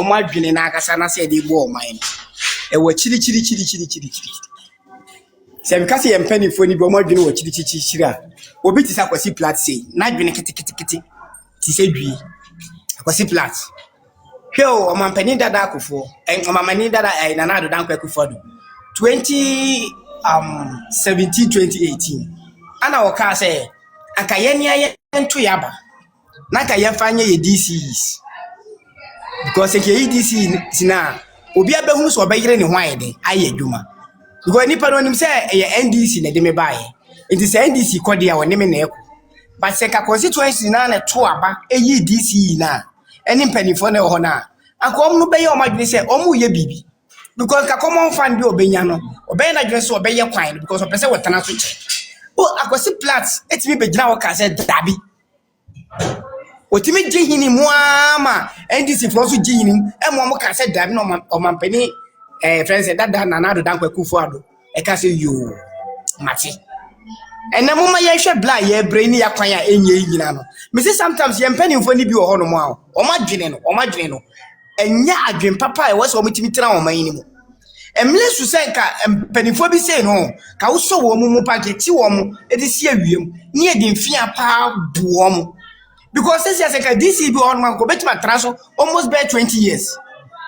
omo adwene na akasa na se de bo oman e wo chiri se bi kase ye mpanifo ni bi omo adwene wo chiri a obi ti sa kwasi plat sei na adwene kiti ti se dwi kwasi plat hwe o mampani dada akufo mamani dada Nana Addo Dankwa Akufo 2017 2018 ana o ka se aka ye nto yaba na ka ye fanye ye DCs because ke DC tina obi abehunu so obeyire ne ho ayede aye adwuma because nipa no nim se ye NDC na de me bae it is NDC kodi a woni me na eko but se ka constituency na na to aba eyi DC na eni mpanifo na ho na akom no beye o madwene se omu ye bibi because ka common fund bi obenya no obey na dwene se obeye kwan because opese wotana so che o akwasi plats etimi begina wo ka se dabi otimi jihini muama NDC floso jihini mo ka se dabi no o mampani friends dada Nana Addo Dankwa Akufo e ka se yo mati ena mama ye hwe bla ye brain ya kwan a enye nyina no me say sometimes ye mpanimfo ni bi wo ho no mo a o madwene no enya adwen papa e wose o mutimi tira o man ni mu emle su se ka mpanimfo bi say no ka wo so wo mu packet wo mu e de si awiem ni e de mfia pa bu wo mu because say ka DC bi on man ko betima traso almost by 20 years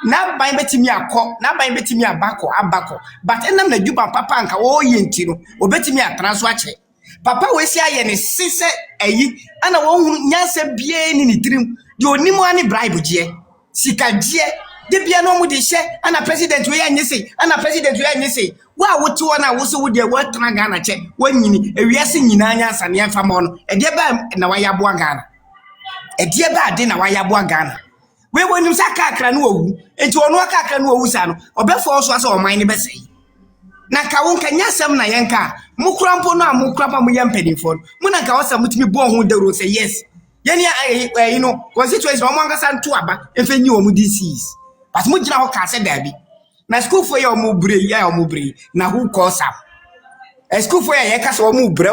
na ban betimi akọ na ban betimi abako but enam na juba papa anka wo yenti no obetimi atraso ache papa we si aye ne sise ayi ana wo hu nyansa bie ni tirim de onimu ani bribe je sika je de bia no mu de hye ana president we anyese wa woti wona wo so wo de wo tana Ghana che wanyini ewiase nyina nyansa ne mfa mo no e de ba na wa yabo Ghana e de ba de na wa yabo Ghana we wonim saka akra no owu enti ono aka akra no owu sa no obefo so asa o man ne besei na ka won kanya sem na yenka mukrampo no amukrampa mu yempadinfo mu na ka wasa mutimi bo ho dawro say yes yeni you know constituency o manga san to aba efenyi o mu DCs but mu gina ho ka se dabi na school for ya o mu bre na who call sam school for ya ka se o mu bre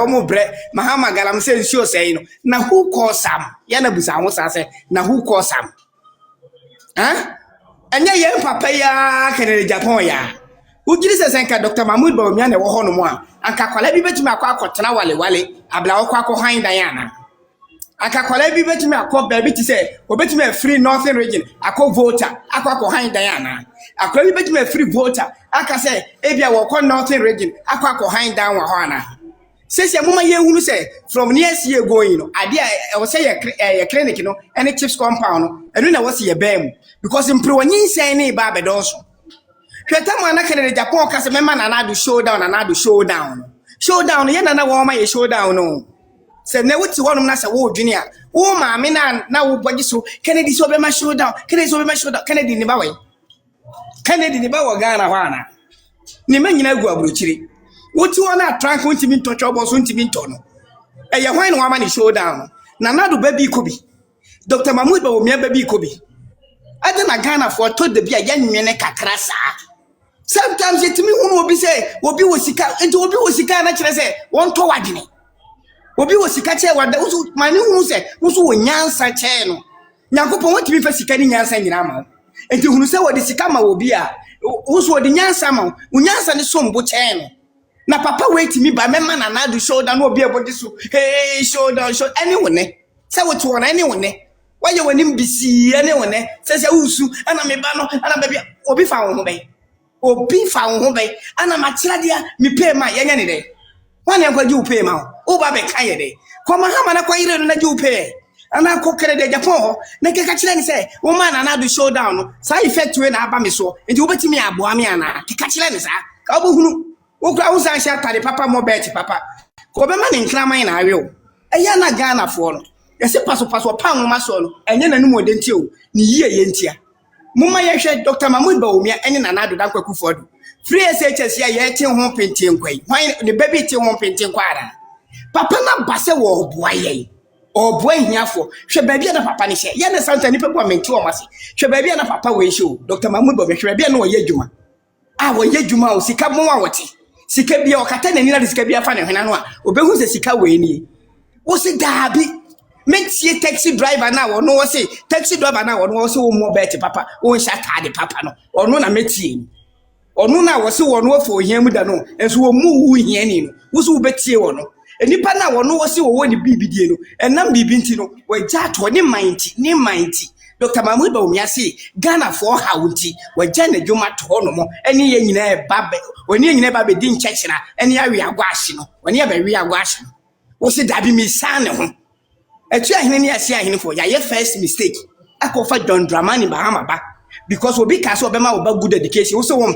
mahama galam se nsi o say no na who call sam ya na busa ho sa se na who call sam anya ye papa ya kenere Japan ya ugiri se senka Dr. Mahmood Bawumia na wo ho no mo anka kwala bi betumi akotena wale abla wo kwakọ han Diana anka kwala bi betumi akọ baby ti se obetumi free northern region akọ voter akọ han Diana akwala bi betumi free voter aka se ebia wo kọ northern region akọ han dan wa ho ana sese mama ye hunu se from next year going no ade e wo say ye clinic no any chips compound no enu na wo se ye bam because impro wanyin sen ne ba bedonso hweta mo na kenere Japan ka se mema Nana Addo showdown ye na wo ma ye showdown no se ne wuti wonum na se wo dwene a wo ma me na wo bogi so Kennedy so be ma showdown Kennedy ni ba wo Ghana ho ana ni manyina gu aburuchiri wuti wona trank untimi ntocho oboso untimi ntono ye hwan no wa ma ni showdown Nana Addo baby kobi Dr. Mahmood Bawumia baby kobi ade na Ghana for to de bia yanwene kakra saa sometimes yetimi hunu obi say obi wosika enti obi wosika na kire say won to wadwene obi wosika che wada usu mani hunu say usu wonyansa che no Nyankopon wotimi fa sika ni nyansa nyina ma enti hunu say wodi sika ma obi a usu wodi nyansa ma unyansa ni sombo che no na papa wetimi ba mema Nana Addo showdown no obi abodi so hey showdown anyone say what one anyone why you wanim bisi anyone say usu ana me ba no ana ba bia obi fa wo ho be ana ma kira dia me pay ma yenya ne de wan yan kwaji upay ma o ba be kan ye de koma ha ma na kwa ire no na ji upay ana ko kere de Japan ho na ke ka kira ni say wo ma Nana Addo showdown no sa effect we na aba me so enti wo betimi aboa me ana ke ka kira ni sa ka obo hunu wo kra wo san sha tade papa mo bet papa ko be ma ne nkraman na awe o eya na Ghana fo no yesi paso pan ma so no enye nanum odenti o ni yie ye ntia mumma ye hwe Dr. Mahmood Bawumia ene Nana Addo Dankwa Akufo free SHS ya ye tie ho pentin kwai hwan ne baby tie ho pentin kwara papa na base wo oboa ye oboa hiafo hwe baby na papa ne hye ye ne santa ni pepo amenti o mase hwe baby na papa we hye o Dr. Mahmood Bawumia hwe baby na wo ye djuma wo ye djuma o sika mo wa wote sika bia o kata na ni na sika bia fa ne hwena no a obehu se sika we ni wo se daabi Metie taxi driver na wo no say taxi driver na wo no say wo mo bet papa wo nhyata de papa no ono na metie ono na wo say wo no fo hia mu da no enso wo mu wu hia ni no wo so wo betie wo no enipa na wo no wo say wo ni bibidie no enam bibi nti no wo ja to ni mighty Dr. Mahmood Bawumia say Ghana for hawunti wo ja na dwuma to no mo eni ye nyina e babe oni ye nyina e babe din church na eni awi agwahye no oni abawi agwahye no wo say dabi mi san ne ho etu ahene ni ase ahene fo ya ye first mistake akofa John Dramani Mahama ba because obi ka so obema wo ba good education wo so wo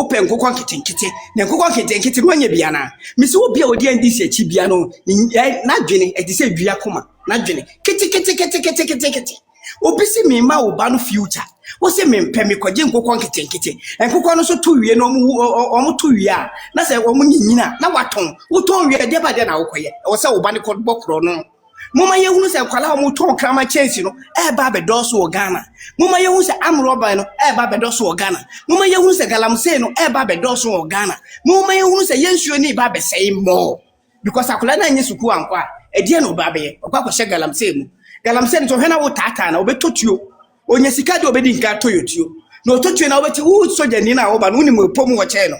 pe nkokọ nketenkete na nkokọ nketenkete no anya bia na mi se obi a odi andisi achi bia no na dwene e di se dua koma na dwene kete obi se mi ma wo ba no future wo se me mpe me kwaje nkokọ nketenkete nkokọ no so to wie no omo to wie a na se omo nyinyina na waton wo ton wie de ba de na wo koye wo se wo ba ne kodbokro no Mama ye hunu se kwala mo ton krama chance no e ba be doso wo Ghana mama ye hunu se amroba no e ba be doso wo Ghana mama ye hunu se galamse no e ba be doso wo Ghana mama ye hunu se yensuo ni ba be sei mo because akola na nye suku ankwa e die no ba be ye okwa kwhye galamse no to hena wo tata na obetotuo onye sika de obedi nka toyotuo no totuo na obeti wo soja ni na wo ba no unim epom wo che no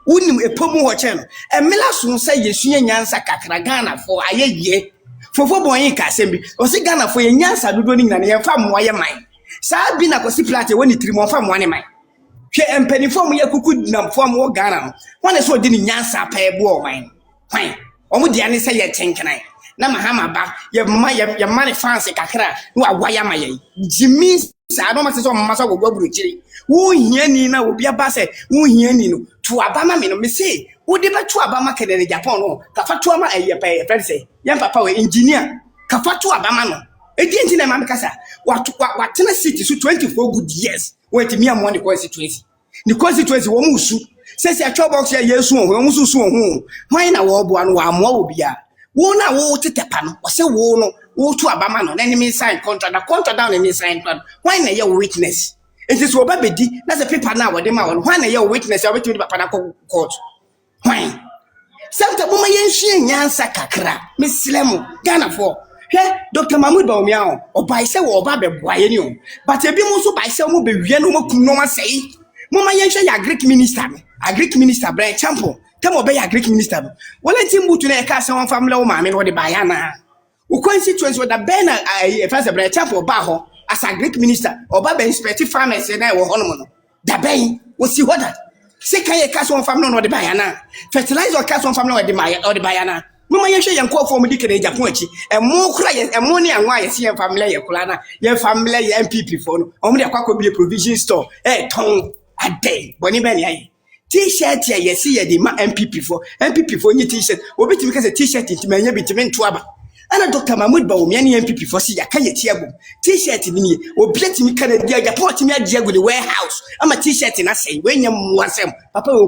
unim epom wo che no emela so se yesuye nyansa kakra Ghana fo ayeye Fofo boyin ka sembi o si Ghana fo ye nyansa dodo ni nyina ye fa moa ye man saa bi na ko si plate woni tiri mo fa moa ne man hwe empani fo mo ye kuku na fo mo Ghana no wona so di ni nyansa pa ebo o man kwan o mo dia ne se ye tenkenan na Mahama ba ye ma ne fancy kakra no awaya ma ye jimi saa no ma se so mo ma so go gburu kiri wo hia ni na obi aba se wo hia ni no to abama me no me se wo de betu abama kedere Japan no ka fatu ama eye friend say yan papa we engineer ka fatu abama no edi engineer ma me kasa watena city so 24 good years wait me am one constituency the constituency wo musu say atwa box ya yesu ho wo musu so ho hwan na wo boa no wa amoa obi a wo na wo tetepa no wo se wo no wo tu abama no na me sign contract na contract down me sign contract hwan na ye witness it is oba bedi na se paper na wo de ma wo hwan na ye witness ya betu papa na court hwan Santa mama yenhwe nyansa kakra mislemu Ghana for Dr. Mahmood Bawumia obai se wo oba beboaye ni o but ebi mo so bai se mo be wie no makum no masei mama yenhwe ya Greek minister Brian Champo temo be ya Greek minister no wala timbutu na e ka se won family wo maame no de baya na wo constituency wo da ben na first Brian Champo ba ho as a Greek minister oba be inspect farmers na wo hono no da ben wo si hoda se kan ye kaso on family no de bayana fertilizer kaso on family no de bayana mama ye hwe ye nkofo mu dikere Japan achi emo kura ye emo ni anwa ye se ye family ye kula na ye family ye MPP fo no omo de akwa bi provision store ton ade boni ben ye t-shirt ye se ye de ma MPP fo nyi t-shirt obetimi ka se t-shirt ntimi anya bitimi nto aba ana Dr. Mahmood Bawumia ni MPP for si ya kan ye tiago t-shirt ni ye obiatimi kana dia Japan timi agiago the warehouse ama t-shirt na sei we nyam wasem papa we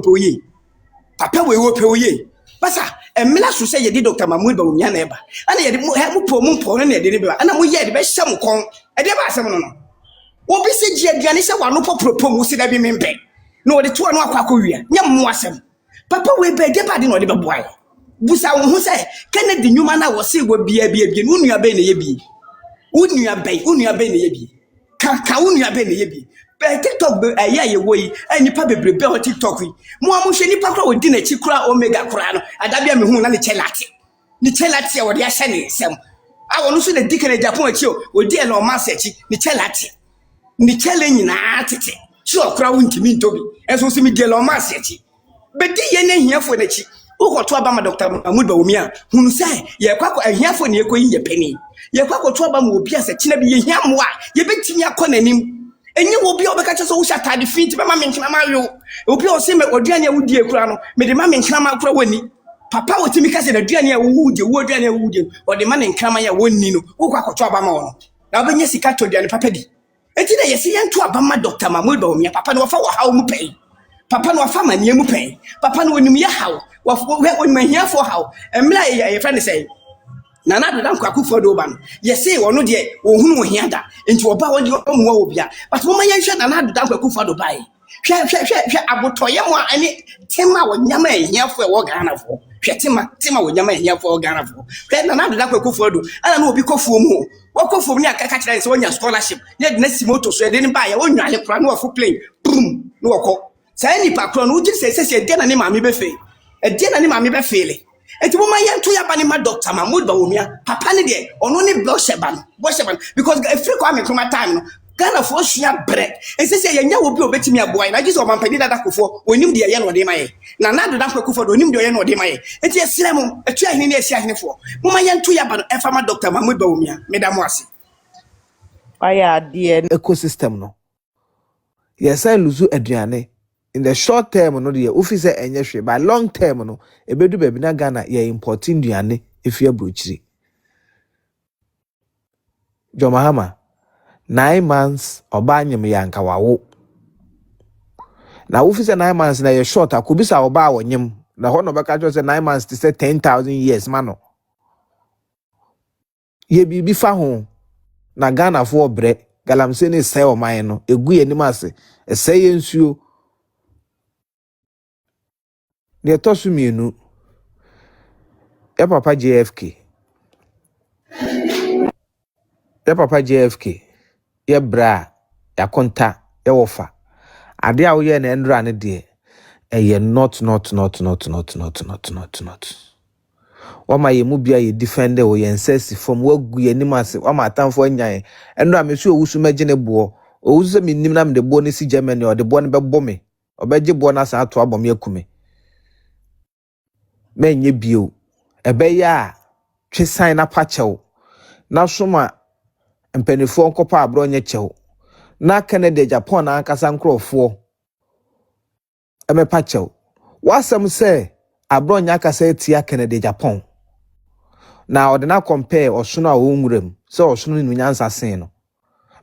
wo pe oye basa emela so say ye di Dr. Mahmood Bawumia na eba ana ye mu po no na ye de be ana mo ye de be hyam kon e de ba asem no no obi se gi aduane se wa no popropom wo se da bi mempe no wo de to no akwa wia nyam wasem papa we be de ba de no de be boy busa wo hu say Kennedy nyuma na wo se wo bia no nua be na ye bi unua be na ye bi ka unua be na ye bi be TikTok be aye wo yi nipa bebrebe o TikTok yi mo hwe nipa kra odi na chi kra omega kra no adabia me hu na ne chelate wo de ahye ne sem awo no so na dikere Japan achi o odi Elon Musk achi ne chelate ne chele nyina tete chi okra wuntimi ntobi enso se mi di Elon Musk achi be di ye ne hiafo na chi ukoto abama Dr. Mahmood Bawumia hunu say ye kwakọ ahiafo ne ekoyi ye pani ye kwakoto abama obi ase kina bi ye hiamoa ye betimi akonanim enye obi obeka che so wo shatade fit be ma menkina ma yo obi o se me oduane awudi ekura no me de ma menkina ma kura wani papa wotimi ka se na duane awudi wo duane awudi o de ma menkina ma ya woni no ukwakoto abama wo no na obenye sika to duane papa di enti na ye se ye nto abama Dr. Mahmood Bawumia papa no fa wo hawo mu pay papa no fa manie mu pay papa no onim ye hawo when my here for how emla ye friend say na na do dan kwaku for do ba no ye say wono de ohunu ohia da enti oba won de omuwa obia but mo ma ye hwe na na do dan kwaku for do bai hwɛ abotoye mo ani tema wo nyama ehiafo e wo Ghana fo hwɛ tema wo nyama ehiafo wo Ghana fo hwɛ na do da kwakufu do ala na obi kofuo mu wo kofuo ni akaka kira se wonya scholarship ye de na simoto so de ne ba ye wonwale kura na wo fo plane boom no woko sai ni pa kura no uji se de na ne maame be fe e de na ne maame be fele enti mo ma yento ya ba ne ma doctor Mahmood Bawumia papa ne de ono ne blosheba because free kwa me kuma time no Ghana for sua bread. And say yenya will be obeti me boy. Na Jesus omampani dada kofo. Onim de ye no de maye. Na do dan kofo do onim de ye no de maye. Enti eslemu etu ahini ne esi ahini fo. Moma yento ya ba no efama Dr. Mahmood Bawumia. Medamo ase. Aya de ecosystem no. Yes, I lose aduane. In the short term no de officer enye hwe. By long term no ebedu baby na Ghana ye importing duane efia brochiri. Jomahama 9 months oba nyem yanka wawo na officer 9 months na ye short akobisa oba wonyem na ho no beka jo say 9 months to say 10,000 years mano ye bibi fa ho na Ghana for bre galamse ne sai o man no egu ye nim ase sai ye nsuo ne tosu mienu e papa JFK ye bra ya konta ye wofa ade a wo ye na endra ne de eye not wama ye mu bia ye defender wo ye nsesi from wagu ye nim ase wama atamfo anyan endra me so owusu magine bo owusu me nim na me de bo ne si Germany o de bo ne bebo me obeje bo na sa ato abom yakume menye bio ebe ya twesan na pachew na soma mpenifo nkopa abro nye chew na Canada Japan na ankasa nkrofo emepa chew wasem se abro nya akasa etia Canada Japan na odena compare osono a wonwuram se osono ni nyansa sen no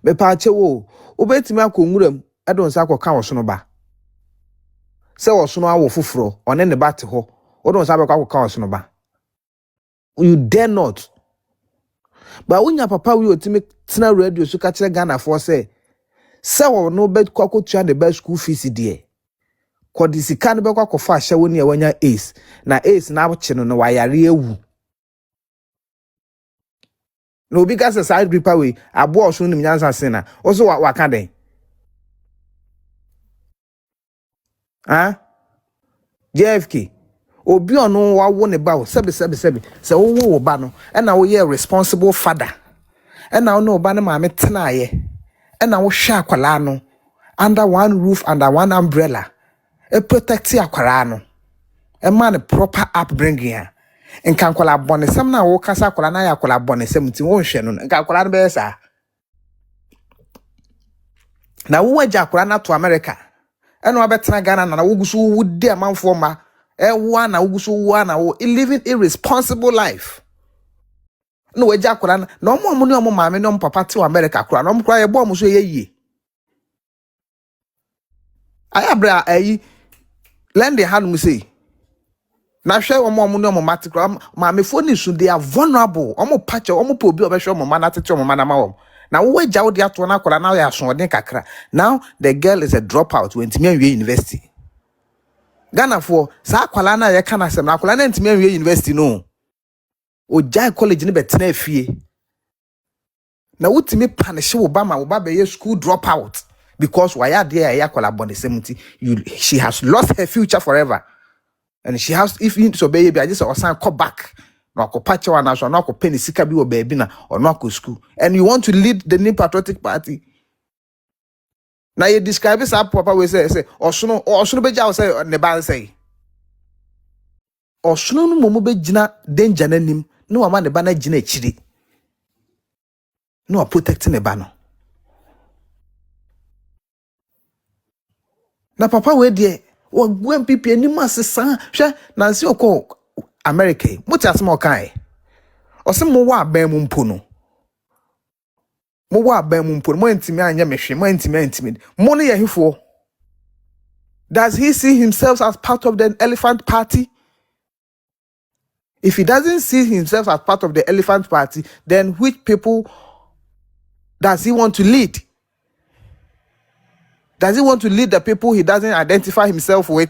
mepa chewo obetimi akonwuram edon sa akoka osono ba se osono awo foforo one ne bate ho odon sa akoka osono ba you dare not. But when your papa will ultimate tina radio so catch Ghana for say no bed kwako tua the best school fees there. Kwa disika no be kwako fa hye woni e wanya ace na ace na ache no wayare ewu. No obi gas side gripper we abo oso nim nyansa sena. Oso waka den. JFK obi ono wawo ne ba wo sebe se wo ba no e na wo ye responsible father e na wo no ba ne maame tena ye e na wo hwa akwala no under one roof under one umbrella e protect akwala no e man a proper upbringing a nka akwala bone sem na wo kasa akwala na ya akwala bone sem ti wo hwe no nka akwala no be sa na wo waja akwala na to America e na wo betena Ghana na wo gusu wo di amanfo ma wana wo living irresponsible life. No we jakura na omo mu ne omo maame ne omo papa te America kura na omo kura ye bo omo so ye ayabra ayi lend the hand mu say na hwe omo ne omo mate kura maame fo ni su they are vulnerable omo pache omo po obi obehwe omo ma na tete omo ma na ma wo na wo we jawo de ato na kura na ya so odin kakra. Now the girl is a dropout when timi anwie university Ghana for sa akwala na ye kana sem na akwala na ntimi anwie university no o jai college ni betena afie na wutimi punish wo ba ma wo ba be ye school dropout because why are there ya akwala bond 70 she has lost her future forever and she has if you so be I just osan come back na akopache wa na so na akopeni sika bi wo baabi na ono akọ school and you want to lead the New Patriotic Party. Now you describe this papa we say osono beja say ne ban say osono no momo begina danger nanim no wa ma ne ba na gina chiri no protect ne ba no na papa we de wo gwen pipi anim asesa hwe na nsi okọ America muti asem okai osem mo wa ban mu mpo no mo wa ban mu mpo mo ntimi anya mehwe mo ntimi mo ne yehifo. Does he see himself as part of the Elephant Party? If he doesn't see himself as part of the Elephant Party, then which people does he want to lead? Does he want to lead the people he doesn't identify himself with?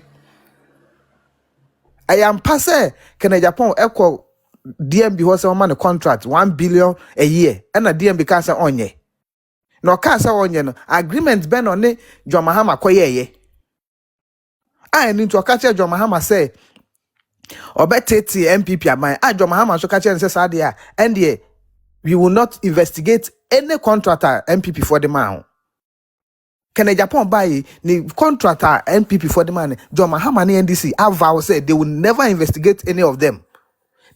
I am passe. Can a Japan echo DMB was a man contract 1 billion a year, and a DMB cancer on ye. No cancer on ye. Agreement ben on it, John Mahama koye. I need to catch John Mahama say, or better MPP at my John Mahama so catch and says, Adia, and ye, we will not investigate any contractor MPP for the man. Can a Japan buy the contractor NPP for the man? John Mahama and NDC have vow said they will never investigate any of them.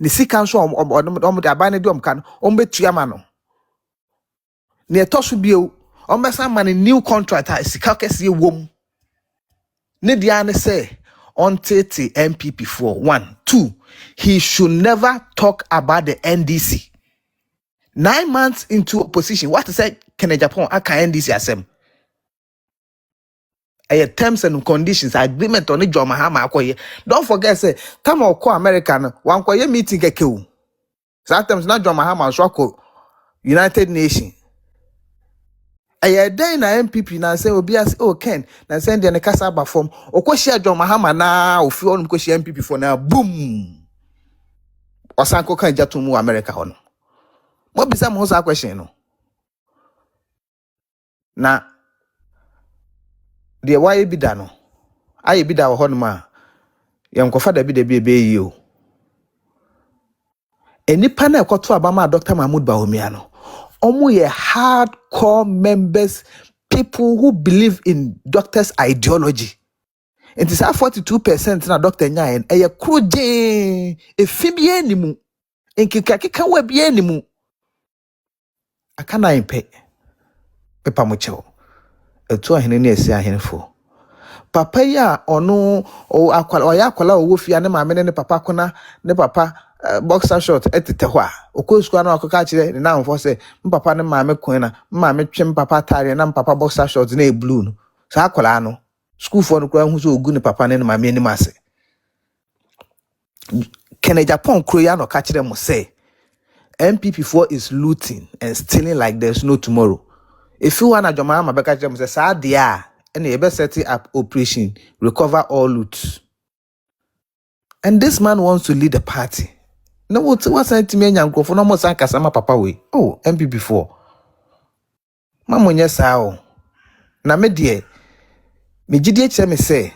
The sea council or the abandoned can ombe chiamano. Near Toshubio, some man new contractor is Sikakesi womb. Nidiane say on 30 MPP for 1, 2. He should never talk about the NDC. 9 months into opposition, what is it? Can a Japan aka NDC asem? Terms and conditions agreement on it John Mahama akoye. Don't forget say come on call American one koye meeting kekew. Sometimes not John Mahama so United Nations. Aye day na MPP na say obi as oh Ken na send the kasa ba form okoshia John Mahama na ofi on koshia MPP for na boom. Osanko kan jatumu America hono. Mo bisa mo sa question no. Na the why be da no aye bi da wo hono ma yem kofa da bi de be yi o enipa na ekoto abama Dr. Mahmoud Bawumia no omo ye hardcore members, people who believe in doctor's ideology. It is 42% na doctor nyaen eye kroje efibie nimu enkikakika wa bie nimu akana impe pepa mocho etu ahene ne esi ahene fo papa ya ono o akwala o ya akwala o wofia ne maame ne papa kona ne papa boxer short etete ho a okosuka na akoka kire ne na mfo se papa ne maame kon na maame twem papa tare na papa boxer short na e blue no sa akwala no school for no kura hu so ogu ne papa ne maame ni mase Kene Japan kro ya no ka kire mo say MPP4 is looting and stealing like there's no tomorrow. If you wanna John Mahama beka kire mo say sa dia and you better set up operation recover all loot. And this man wants to lead the party. No, what's to me and go for no more Sankasama Papa way. Oh, MPP4. Mamma, yes, how. Na me dear, me GDH me say,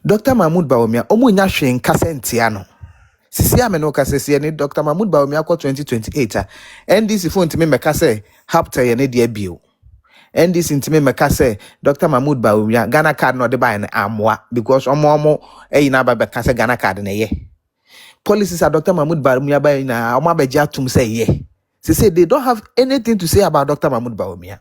Dr. Mahmoud Bawumia, omu nyashwe nkasa ntiano. Sisi ameno kase si ni Dr. Mahmoud Bawumia kwa 2028. NDC phone ntime meka say hapta ye ne de bio. NDC ntime meka say Dr. Mahmoud Bawumia Ghana card no de buy na amwa because omo na ba beka say Ghana card na ye. Policies are Dr. Mahmoud Bawumia buy na omo abeji atum say ye. Say they don't have anything to say about Dr. Mahmoud Bawumia.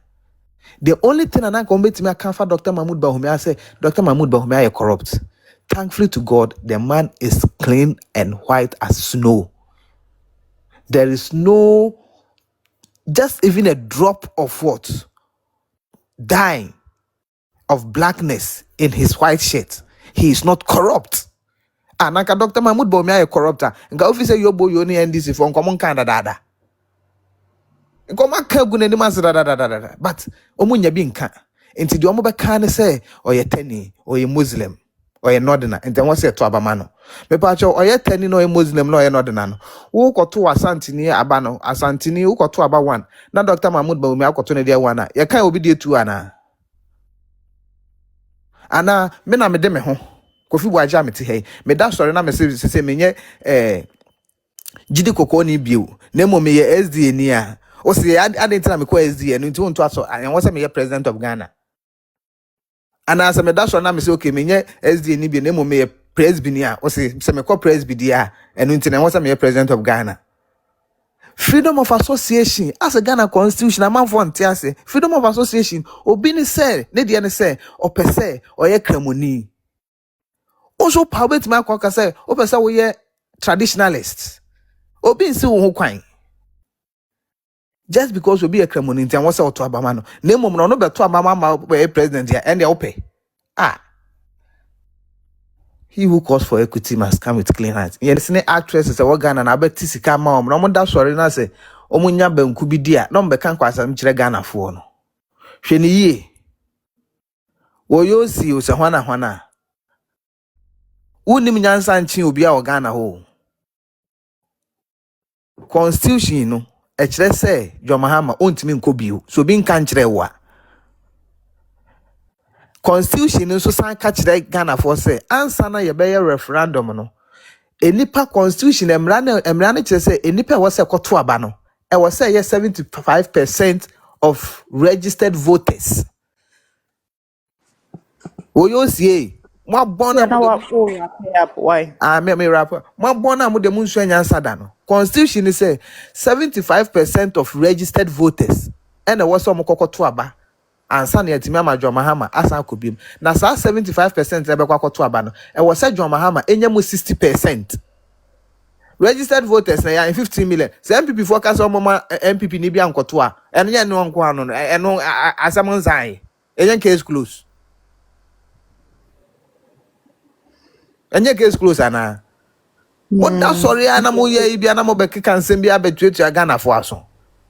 The only thing I can bet me I can for Dr. Mahmoud Bawumia say Dr. Mahmoud Bawumia is corrupt. Thankfully to God, the man is clean and white as snow. There is no, just even a drop of what? Dye of blackness in his white shirt. He is not corrupt. And like Dr. Mahmoud Bawumia is corrupt. And go officer your boy you need NDC for common kind dada. But omunya bi nka enti de omo be kan say oye tani oye Muslim oye northerner enti won say to abama no me pa cho oye tani no oye Muslim no oye northerner no wo koto asantini aba no asantini wo koto aba 1 na Dr. Mahmoud Bawumia koto ne dia 1 na ye kan obi die 2 ana me na me de me ho Kofi Buaja meti hey me da sorry na me say me nye jidi kokko ni bio na mo me ye SDA ni a o say adentina me ko SDA no nti won to aso an wo say me ye president of Ghana ana say me da sorry na me say okay me nye SDA ni bio na mo me ye presby a o say me ko presby dia eno nti na wo say me ye president of Ghana. Freedom of association as a Ghana constitution amount for ntiase freedom of association obi ni say ne de ne say o pese o ye kramoni also power to make kwaka say o pese wo ye traditionalist obi nsi wo ho kwan just because we be a kramoni nti an wo say to abama no na mom no be to abama ma president ya and they ope he who calls for equity must come with clean hands. Yes, ne actresses a Ghana na abeti sika ma om. No mo da sorry na say omunya banku bi dia. No mbe kan kwasa mkire Ghana fo no. Hwe ni ye. Woyo si o se hwana. Unim nyansa nchi obi a Ghana ho. Constitution no e kire se John Mahama ontimi nko bio. So bi nka nkire wo a. Constitution nso san ka kire Ghana for say ansa na ye be referendum no. Enipa constitution emra ne kire se enipa wo se koto aba no. E wo say 75% of registered voters. Woyo si mo bona Now what for up? Why? me rapper. My bona mo de munsu anyansa da no. Constitution say 75% of registered voters. And there was some kokoto aba. Ansa na yetimi ama John Mahama asa akobim. Na sa 75% ebe kokoto aba no. E was say John Mahama enya mo 60%. Registered voters na ya 15 million. Say MPP forecast o mama MPP ni bia nkoto a. Eno ye no nko ano no. Eno asam nzan. Enya case close. Enya case close ana. What that sorry, I'm more ye be an amobek can send me a betuate Ghana for us.